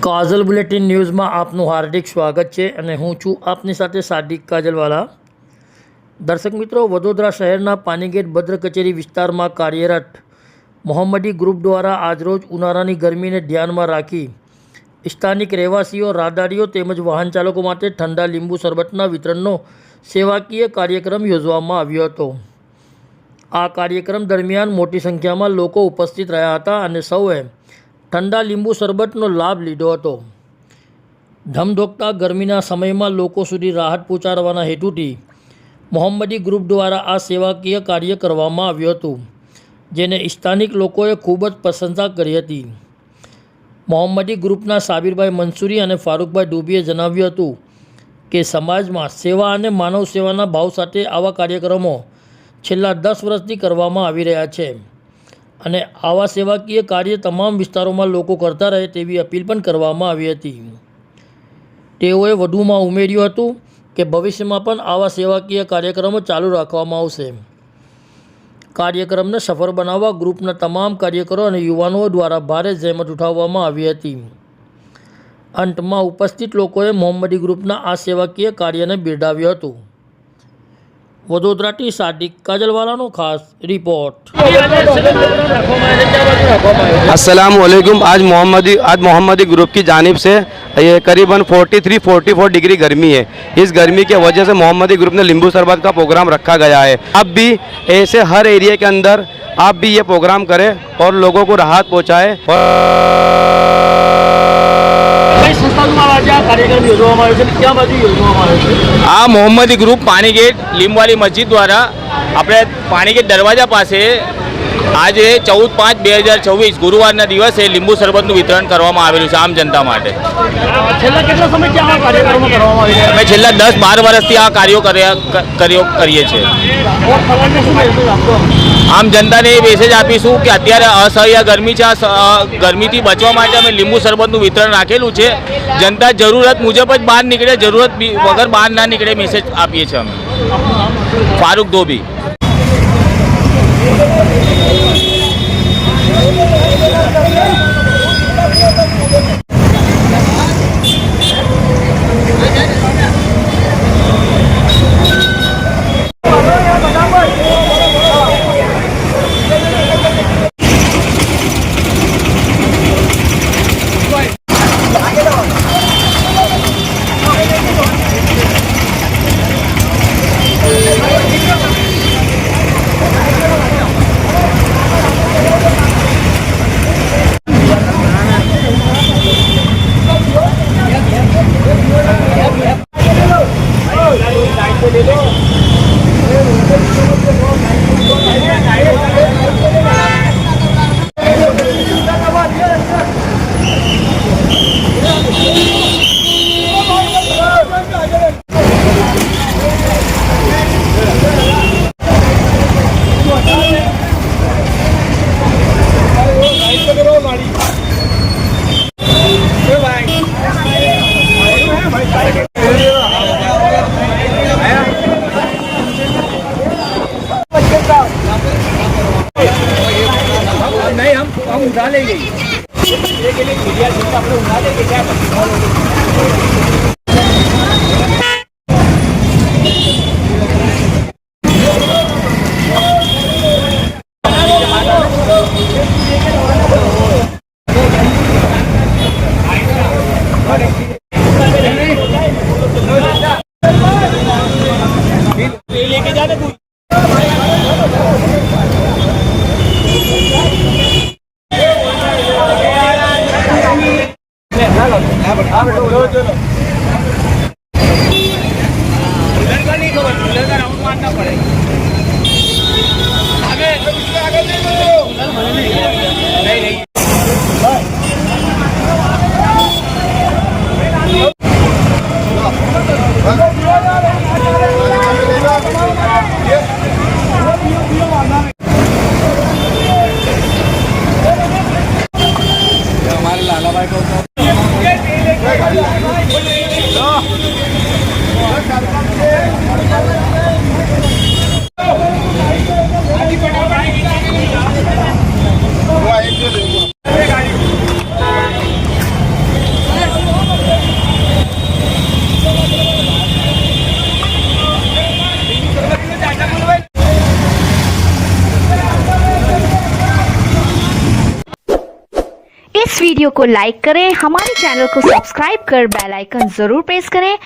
કાજલ bulletin ન્યૂઝમાં આપનું હાર્દિક સ્વાગત છે અને હું છું આપની સાથે સાદિક કાજલવાલા। દર્શક મિત્રો, વડોદરા શહેરના પાનીગેટ ભદ્ર કચેરી વિસ્તારમાં કાર્યરત મોહમ્મદી ગ્રુપ દ્વારા આજરોજ ઉનાળાની ગરમીને ધ્યાનમાં રાખી સ્થાનિક રહેવાસીઓ, રાહદારીઓ તેમજ વાહન ચાલકો માટે ઠંડા લીંબુ શરબતના વિતરણનો સેવાકીય કાર્યક્રમ યોજવામાં આવ્યો હતો। આ કાર્યક્રમ દરમિયાન મોટી સંખ્યામાં લોકો ઉપસ્થિત રહ્યા હતા અને સૌએ ઠંડા લીંબુ શરબતનો લાભ લીધો હતો। ધમધોકતા ગરમીના સમયમાં લોકો સુધી રાહત પહોંચાડવાના હેતુથી મોહમ્મદી ગ્રુપ દ્વારા આ સેવાકીય કાર્ય કરવામાં આવ્યું હતું, જેને સ્થાનિક લોકોએ ખૂબ જ પ્રશંસા કરી હતી। મોહમ્મદી ગ્રુપના સાબિરભાઈ મંસૂરી અને ફારૂકભાઈ ડોબીએ જણાવ્યું હતું કે સમાજમાં સેવા અને માનવ સેવાના ભાવ સાથે આવા કાર્યક્રમો છેલ્લા 10 વર્ષથી કરવામાં આવી રહ્યા છે અને આવા સેવાકીય કાર્ય તમામ વિસ્તારોમાં લોકો કરતા રહે તેવી અપીલ પણ કરવામાં આવી હતી। તેઓએ વધુમાં ઉમેર્યું હતું કે ભવિષ્યમાં પણ આવા સેવાકીય કાર્યક્રમો ચાલુ રાખવામાં આવશે। કાર્યક્રમને સફળ બનાવવા ગ્રુપના તમામ કાર્યકરો અને યુવાનો દ્વારા ભારે જહેમત ઉઠાવવામાં આવી હતી। અંતમાં ઉપસ્થિત લોકોએ મોહમ્મદી ગ્રુપના આ સેવાકીય કાર્યને બિરદાવ્યું હતું। વડોદરાથી સાદિક કાજલવાલાનો ખાસ रिपोर्ट। अस्सलाम वालेकुम। आज मोहम्मदी ग्रुप की जानिब से ये करीबन 43-44 डिग्री गर्मी है। इस गर्मी के वजह से मोहम्मदी ग्रुप ने लींबू शरबत का प्रोग्राम रखा गया है। आप भी ऐसे हर एरिया के अंदर आप भी ये प्रोग्राम करें और लोगों को राहत पहुँचाए। आ मोहम्मदी ग्रुप पानीगेट લીંબવાલી મસ્જિદ દ્વારા આપણે પાણીગેટ દરવાજા પાસે આજે 14/5/2024 ગુરુવારના દિવસે લીંબુ શરબતનું વિતરણ કરવામાં આવેલું છે આમ જનતા માટે। અમે છેલ્લા 10-12 વર્ષથી આ કાર્યો કરીએ છીએ। આમ જનતાને એ મેસેજ આપીશું કે અત્યારે અસહ્ય ગરમી છે, આ ગરમીથી બચવા માટે અમે લીંબુ શરબતનું વિતરણ રાખેલું છે। જનતા જરૂરત મુજબ જ બહાર નીકળે, જરૂરત વગર બહાર ના નીકળે મેસેજ આપીએ છીએ અમે। ફારૂક ધોબી। नहीं हम उठा लेंगे के लिए मीडिया अपने उठा लेंगे क्या लेके जाने हमारे लाला भाई को इस वीडियो को लाइक करें, हमारे चैनल को सब्सक्राइब कर बेल आइकन जरूर प्रेस करें